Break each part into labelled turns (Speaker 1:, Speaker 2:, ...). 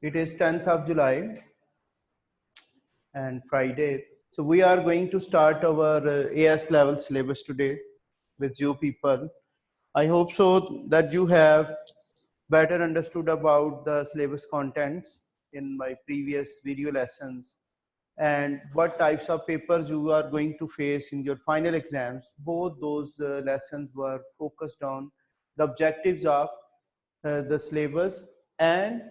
Speaker 1: It is 10th of July and Friday. So we are going to start our AS level syllabus today with you people. I hope so that you have better understood about the syllabus contents in my previous video lessons and what types of papers you are going to face in your final exams. Both those lessons were focused on the objectives of the syllabus and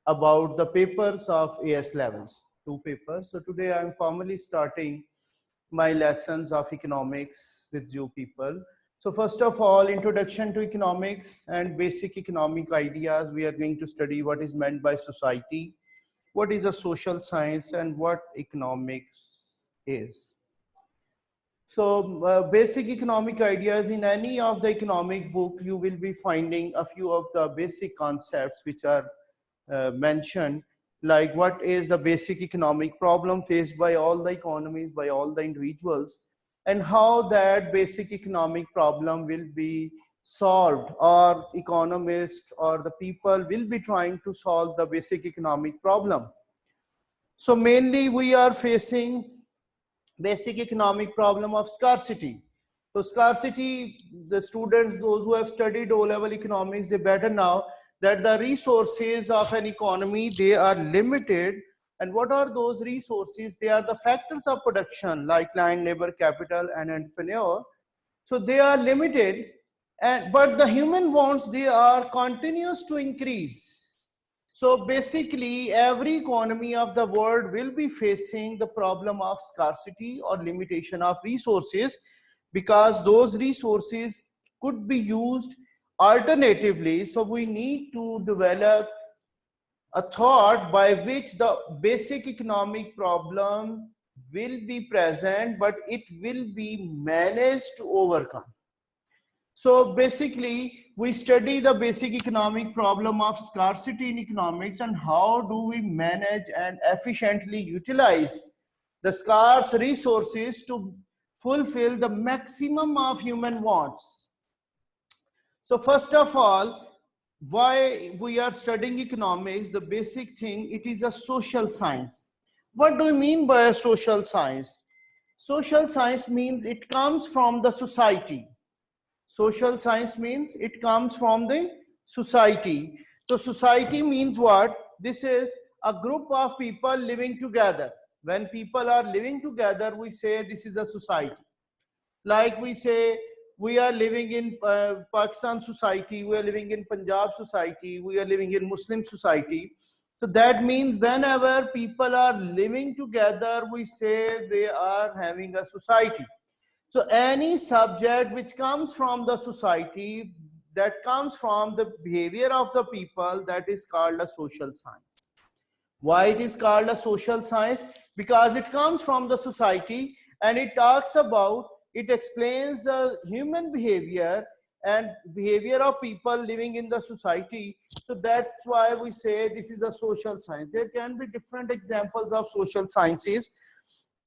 Speaker 1: about the papers of AS levels, two papers. So today I am formally starting my lessons of economics with you people. So first of all, introduction to economics and basic economic ideas. We are going to study what is meant by society, what is a social science, and what economics is. So basic economic ideas, in any of the economic book, you will be finding a few of the basic concepts which are mentioned, like what is the basic economic problem faced by all the economies, by all the individuals, and how that basic economic problem will be solved, or economists or the people will be trying to solve the basic economic problem. So mainly we are facing basic economic problem of scarcity. So scarcity, the students, those who have studied O-level economics, they better know that the resources of an economy, they are limited. And what are those resources? They are the factors of production like land, labor, capital, and entrepreneur. So they are limited, but the human wants, they are continuous to increase. So basically, every economy of the world will be facing the problem of scarcity or limitation of resources, because those resources could be used alternatively. So we need to develop a thought by which the basic economic problem will be present, but it will be managed to overcome. So basically, we study the basic economic problem of scarcity in economics, and how do we manage and efficiently utilize the scarce resources to fulfill the maximum of human wants. So first of all, why we are studying economics, the basic thing, it is a social science. What do we mean by a social science? Social science means it comes from the society. Social science means it comes from the society. So society means what? This is a group of people living together. When people are living together, we say this is a society. Like we say, we are living in Pakistan society, we are living in Punjab society, we are living in Muslim society. So that means whenever people are living together, we say they are having a society. So any subject which comes from the society, that comes from the behavior of the people, that is called a social science. Why it is called a social science? Because it comes from the society, and it talks about, it explains the human behavior and behavior of people living in the society. So that's why we say this is a social science. There can be different examples of social sciences,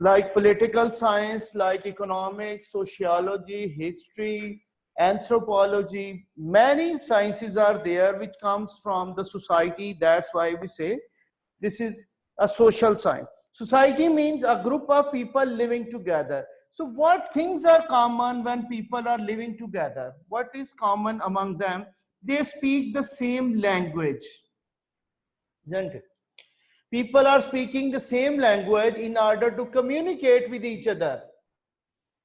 Speaker 1: like political science, like economics, sociology, history, anthropology. Many sciences are there which comes from the society. That's why we say this is a social science. Society means a group of people living together. So what things are common when people are living together? What is common among them? They speak the same language, isn't it? People are speaking the same language in order to communicate with each other.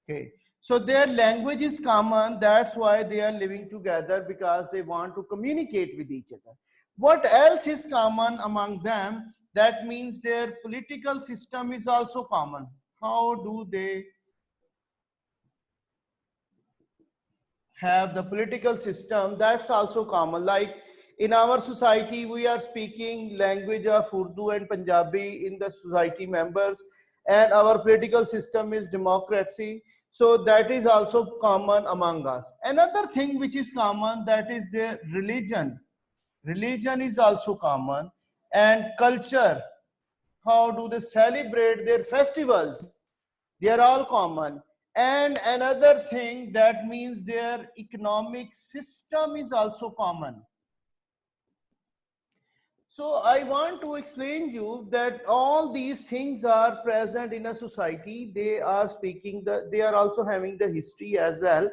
Speaker 1: Okay. So their language is common. That's why they are living together, because they want to communicate with each other. What else is common among them? That means their political system is also common. How do they have the political system? That's also common. Like in our society, we are speaking language of Urdu and Punjabi in the society members, and our political system is democracy. So that is also common among us. Another thing which is common, that is their religion. Religion is also common, and culture. How do they celebrate their festivals? They are all common. And another thing, that means their economic system is also common. So I want to explain you that all these things are present in a society. They are speaking they are also having the history as well.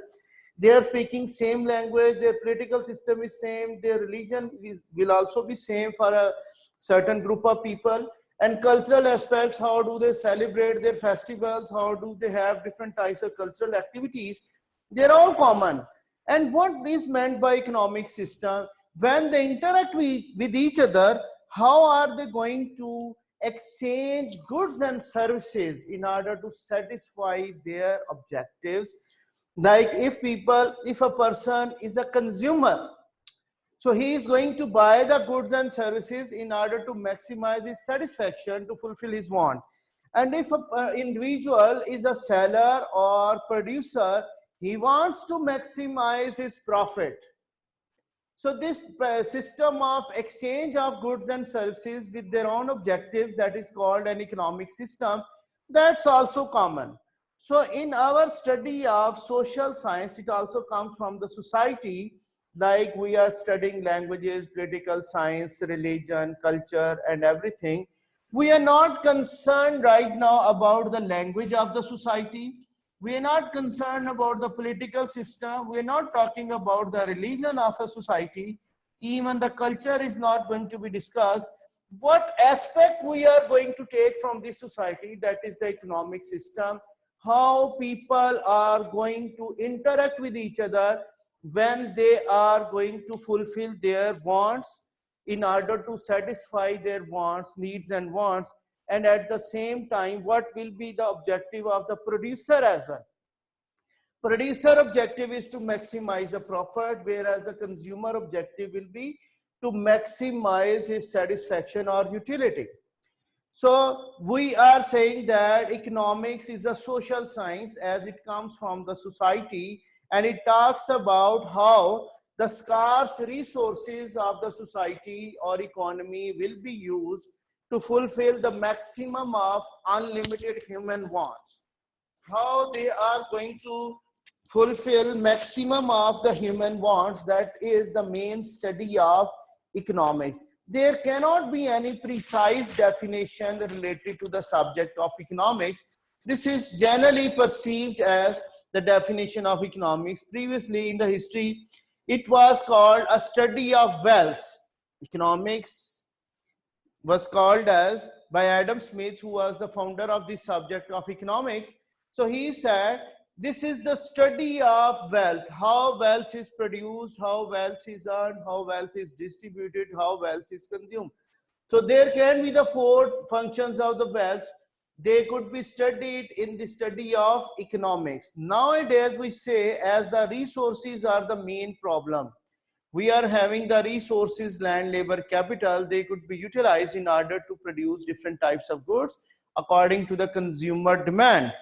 Speaker 1: They are speaking same language, their political system is same, their religion will also be same for a certain group of people, and cultural aspects, how do they celebrate their festivals, how do they have different types of cultural activities, they're all common. And what is meant by economic system, when they interact with each other, how are they going to exchange goods and services in order to satisfy their objectives? Like if a person is a consumer, so he is going to buy the goods and services in order to maximize his satisfaction, to fulfill his want. And if an individual is a seller or producer, he wants to maximize his profit. So this system of exchange of goods and services with their own objectives, that is called an economic system, that's also common. So in our study of social science, it also comes from the society, like we are studying languages, political science, religion, culture, and everything. We are not concerned right now about the language of the society. We are not concerned about the political system. We are not talking about the religion of a society. Even the culture is not going to be discussed. What aspect we are going to take from this society, that is the economic system, how people are going to interact with each other when they are going to fulfill their wants in order to satisfy their wants, needs and wants, and at the same time, what will be the objective of the producer as well. Producer objective is to maximize the profit, whereas the consumer objective will be to maximize his satisfaction or utility. So we are saying that economics is a social science as it comes from the society, and it talks about how the scarce resources of the society or economy will be used to fulfill the maximum of unlimited human wants. How they are going to fulfill maximum of the human wants, that is the main study of economics. There cannot be any precise definition related to the subject of economics. This is generally perceived as the definition of economics. Previously in the history, it was called a study of wealth. Economics was called as by Adam Smith, who was the founder of this subject of economics. So he said, this is the study of wealth, how wealth is produced, how wealth is earned, how wealth is distributed, how wealth is consumed. So there can be the four functions of the wealth. They could be studied in the study of economics. Nowadays we say, as the resources are the main problem, we are having the resources, land, labor, capital, they could be utilized in order to produce different types of goods according to the consumer demand.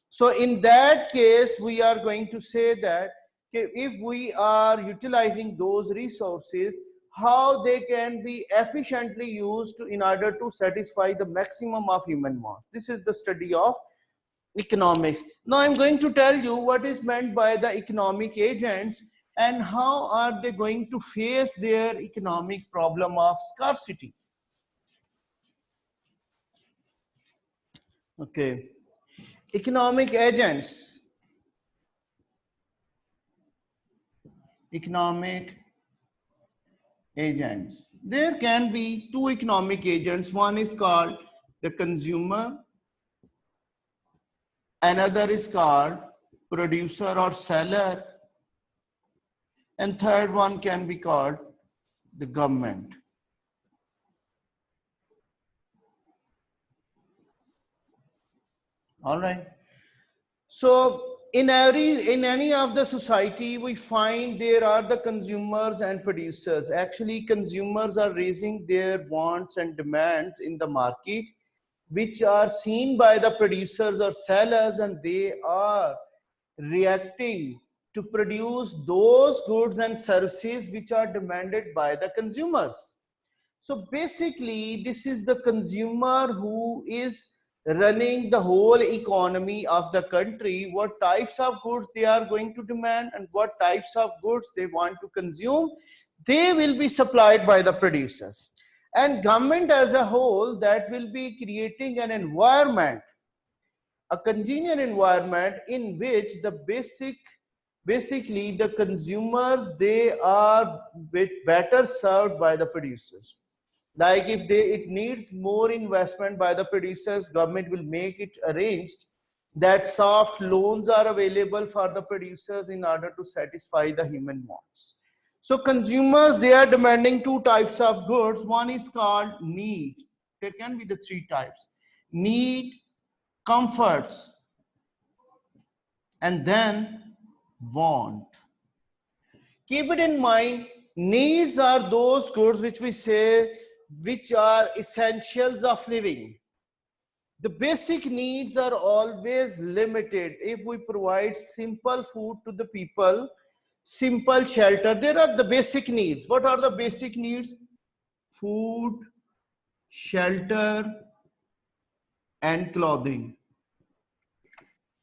Speaker 1: So in that case, we are going to say that if we are utilizing those resources, how they can be efficiently used in order to satisfy the maximum of human wants. This is the study of economics. Now I'm going to tell you what is meant by the economic agents and how are they going to face their economic problem of scarcity. Okay. Economic agents. Economic agents. There can be two economic agents. One is called the consumer. Another is called producer or seller. And third one can be called the government. All right. So in any of the society, we find there are the consumers and producers. Actually, consumers are raising their wants and demands in the market, which are seen by the producers or sellers, and they are reacting to produce those goods and services which are demanded by the consumers. So basically, this is the consumer who is running the whole economy of the country, what types of goods they are going to demand and what types of goods they want to consume, they will be supplied by the producers. And government as a whole, that will be creating an environment, a congenial environment in which the basically the consumers, they are better served by the producers. Like if it needs more investment by the producers, government will make it arranged that soft loans are available for the producers in order to satisfy the human wants. So consumers, they are demanding two types of goods. One is called need. There can be the three types: need, comforts, and then want. Keep it in mind, needs are those goods which we say which are essentials of living. The basic needs are always limited. If we provide simple food to the people, simple shelter, there are the basic needs. What are the basic needs? Food, shelter, and clothing.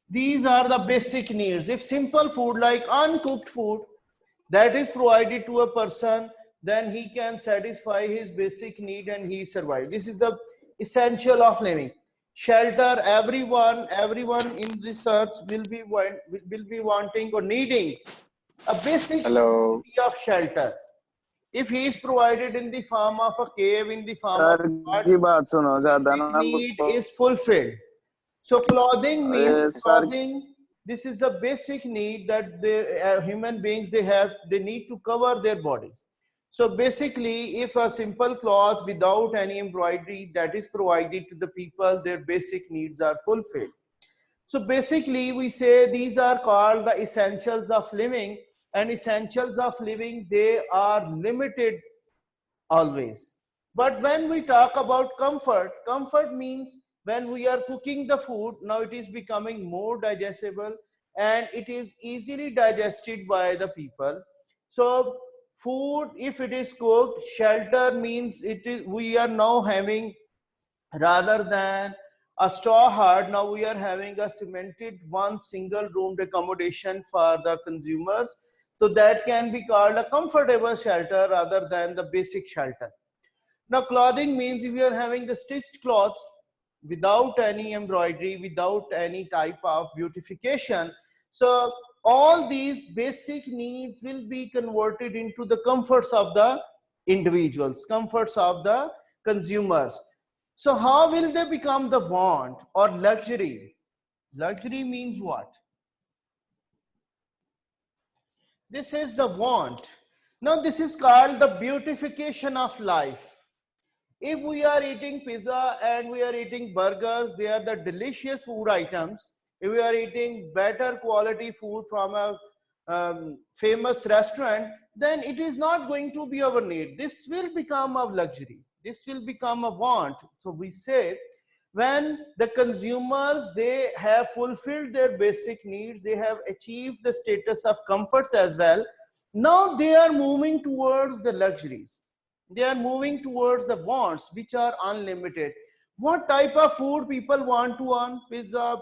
Speaker 1: These are the basic needs. If simple food like uncooked food that is provided to a person, then he can satisfy his basic need and he survive. This is the essential of living. Shelter, everyone in this earth will be wanting or needing a basic
Speaker 2: Hello.
Speaker 1: of shelter. If he is provided in the form of a cave, in the form of
Speaker 2: sir
Speaker 1: a hut,
Speaker 2: की बात सुनो ज्यादा
Speaker 1: basic
Speaker 2: ना
Speaker 1: need is fulfilled. So clothing means
Speaker 2: sir
Speaker 1: clothing. This is the basic need that the human beings, they need to cover their bodies. So basically, if a simple cloth without any embroidery that is provided to the people, their basic needs are fulfilled. So basically, we say these are called the essentials of living, and essentials of living, they are limited always. But when we talk about comfort, comfort means when we are cooking the food, now it is becoming more digestible and it is easily digested by the people. So food, if it is cooked, shelter means it is, we are now having, rather than a straw hut, now we are having a cemented one single roomed accommodation for the consumers. So that can be called a comfortable shelter rather than the basic shelter. Now clothing means if you are having the stitched clothes without any embroidery, without any type of beautification. So all these basic needs will be converted into the comforts of the individuals, comforts of the consumers. So how will they become the want or luxury? Luxury means what? This is the want. Now this is called the beautification of life. If we are eating pizza and we are eating burgers, they are the delicious food items. If we are eating better quality food from a famous restaurant, then it is not going to be our need. This will become a luxury. This will become a want. So we say when the consumers, they have fulfilled their basic needs, they have achieved the status of comforts as well. Now they are moving towards the luxuries. They are moving towards the wants which are unlimited. What type of food people want to earn? Pizza,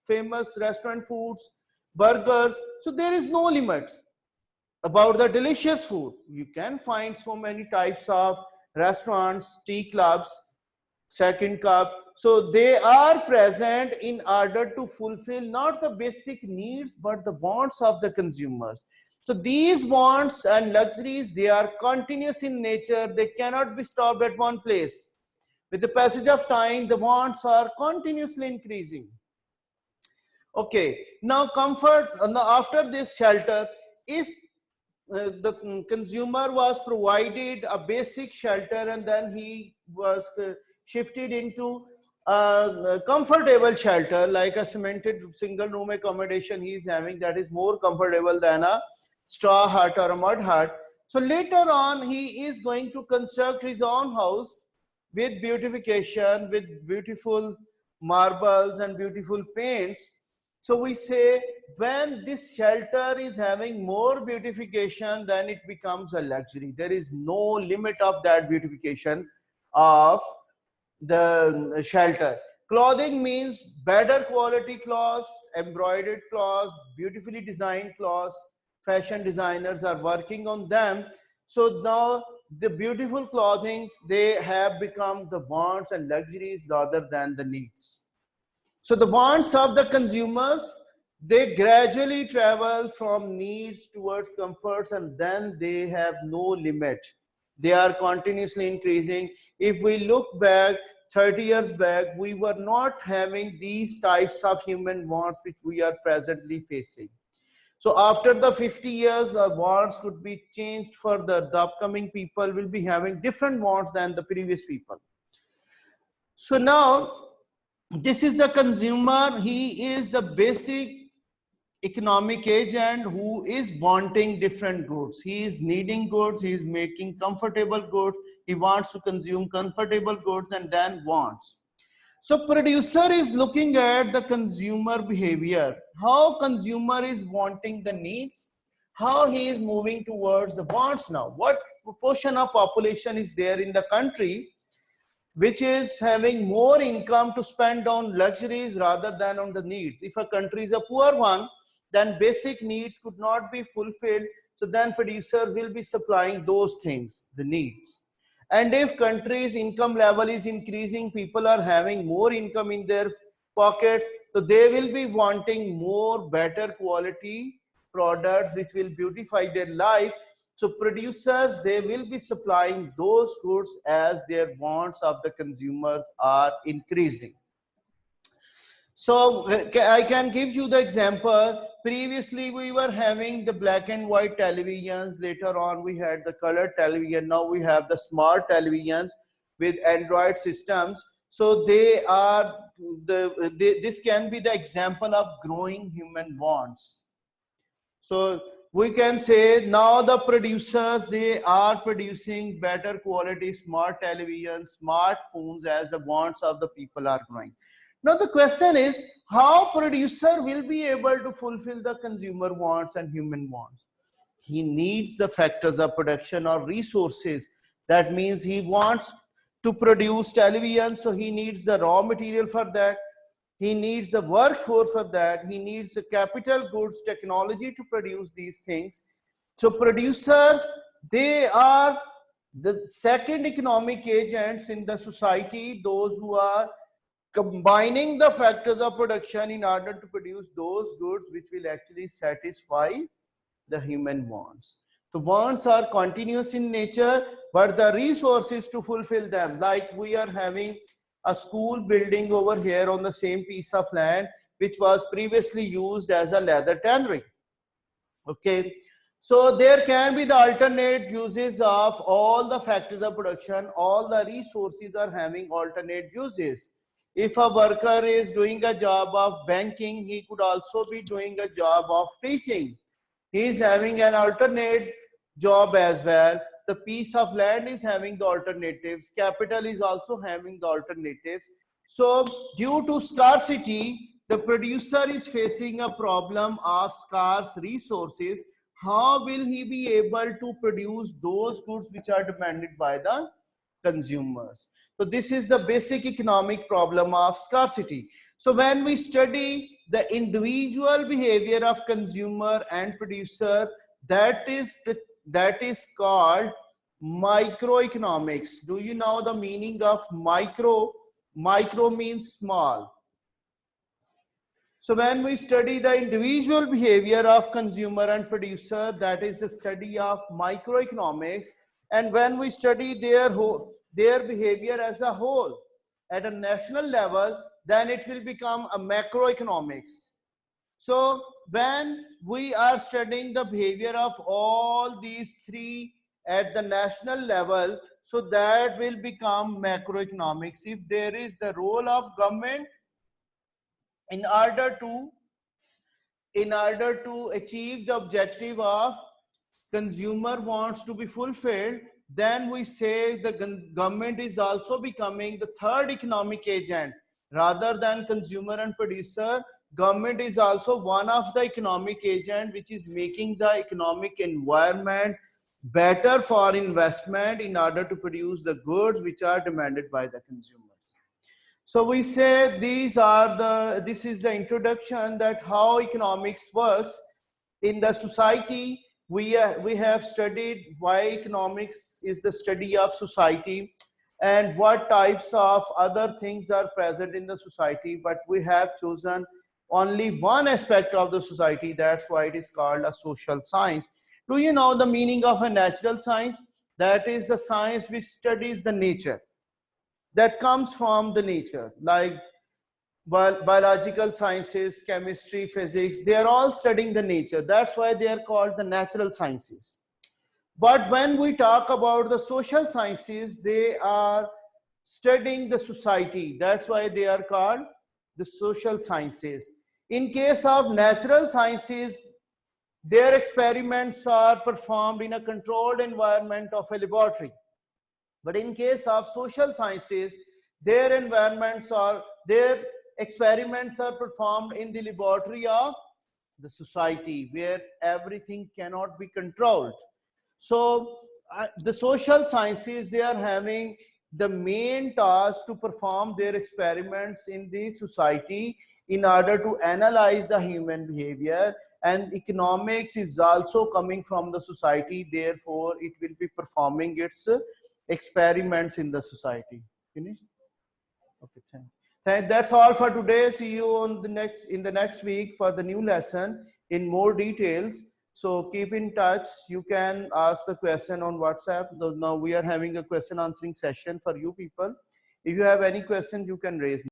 Speaker 1: famous restaurant foods, burgers. So there is no limits about the delicious food. You can find so many types of restaurants, tea clubs, second cup. So they are present in order to fulfill not the basic needs but the wants of the consumers. So these wants and luxuries, they are continuous in nature. They cannot be stopped at one place. With the passage of time, the wants are continuously increasing. Okay, now comfort, now after this shelter, if the consumer was provided a basic shelter and then he was shifted into a comfortable shelter like a cemented single room accommodation he is having, that is more comfortable than a straw hut or a mud hut. So later on he is going to construct his own house with beautification, with beautiful marbles and beautiful paints. So we say when this shelter is having more beautification, then it becomes a luxury. There is no limit of that beautification of the shelter. Clothing means better quality clothes, embroidered clothes, beautifully designed clothes. Fashion designers are working on them. So now the beautiful clothings, they have become the wants and luxuries rather than the needs. So the wants of the consumers, they gradually travel from needs towards comforts, and then they have no limit. They are continuously increasing. If we look back 30 years back, we were not having these types of human wants which we are presently facing. So after the 50 years, wants could be changed further. The upcoming people will be having different wants than the previous people. So now, this is the consumer. He is the basic economic agent who is wanting different goods. He is needing goods. He is making comfortable goods. He wants to consume comfortable goods and then wants. So producer is looking at the consumer behavior, how consumer is wanting the needs, how he is moving towards the wants now. What proportion of population is there in the country which is having more income to spend on luxuries rather than on the needs. If a country is a poor one, then basic needs could not be fulfilled. So then producers will be supplying those things, the needs. And if country's income level is increasing, people are having more income in their pockets, so they will be wanting more better quality products which will beautify their life. So producers, they will be supplying those goods as their wants of the consumers are increasing. So I can give you the example. Previously, we were having the black and white televisions. Later on, we had the colored television. Now we have the smart televisions with Android systems. So they are this can be the example of growing human wants. So we can say now the producers, they are producing better quality smart televisions, smartphones as the wants of the people are growing. Now the question is, how producer will be able to fulfill the consumer wants and human wants? He needs the factors of production or resources. That means he wants to produce television, so he needs the raw material for that. He needs the workforce for that. He needs the capital goods, technology to produce these things. So producers, they are the second economic agents in the society, those who are combining the factors of production in order to produce those goods which will actually satisfy the human wants. The wants are continuous in nature, but the resources to fulfill them, like we are having a school building over here on the same piece of land which was previously used as a leather tannery. Okay, so there can be the alternate uses of all the factors of production. All the resources are having alternate uses. If a worker is doing a job of banking, he could also be doing a job of teaching. He is having an alternate job as well. The piece of land is having the alternatives. Capital is also having the alternatives. So due to scarcity, the producer is facing a problem of scarce resources. How will he be able to produce those goods which are demanded by the consumers? So this is the basic economic problem of scarcity. So when we study the individual behavior of consumer and producer, that is called microeconomics. Do you know the meaning of micro? Micro means small. So when we study the individual behavior of consumer and producer, that is the study of microeconomics. And when we study their behavior as a whole at a national level, then it will become a macroeconomics. So when we are studying the behavior of all these three at the national level, so that will become macroeconomics. If there is the role of government in order to achieve the objective of consumer wants to be fulfilled, then we say the government is also becoming the third economic agent. Rather than consumer and producer, government is also one of the economic agent which is making the economic environment better for investment in order to produce the goods which are demanded by the consumers. So we say this is the introduction that how economics works in the society. we have studied why economics is the study of society and what types of other things are present in the society, but we have chosen only one aspect of the society. That's why it is called a social science. Do you know the meaning of a natural science? That is the science which studies the nature, that comes from the nature, like biological sciences, chemistry, physics, they are all studying the nature. That's why they are called the natural sciences. But when we talk about the social sciences, they are studying the society. That's why they are called the social sciences. In case of natural sciences, their experiments are performed in a controlled environment of a laboratory. But in case of social sciences, their experiments are performed in the laboratory of the society, where everything cannot be controlled. So the social sciences, they are having the main task to perform their experiments in the society in order to analyze the human behavior, and economics is also coming from the society, therefore it will be performing its experiments in the society. Finished? Okay, that's all for today. See you on the next week for the new lesson in more details. So keep in touch. You can ask the question on WhatsApp. Now we are having a question answering session for you people. If you have any questions, you can raise.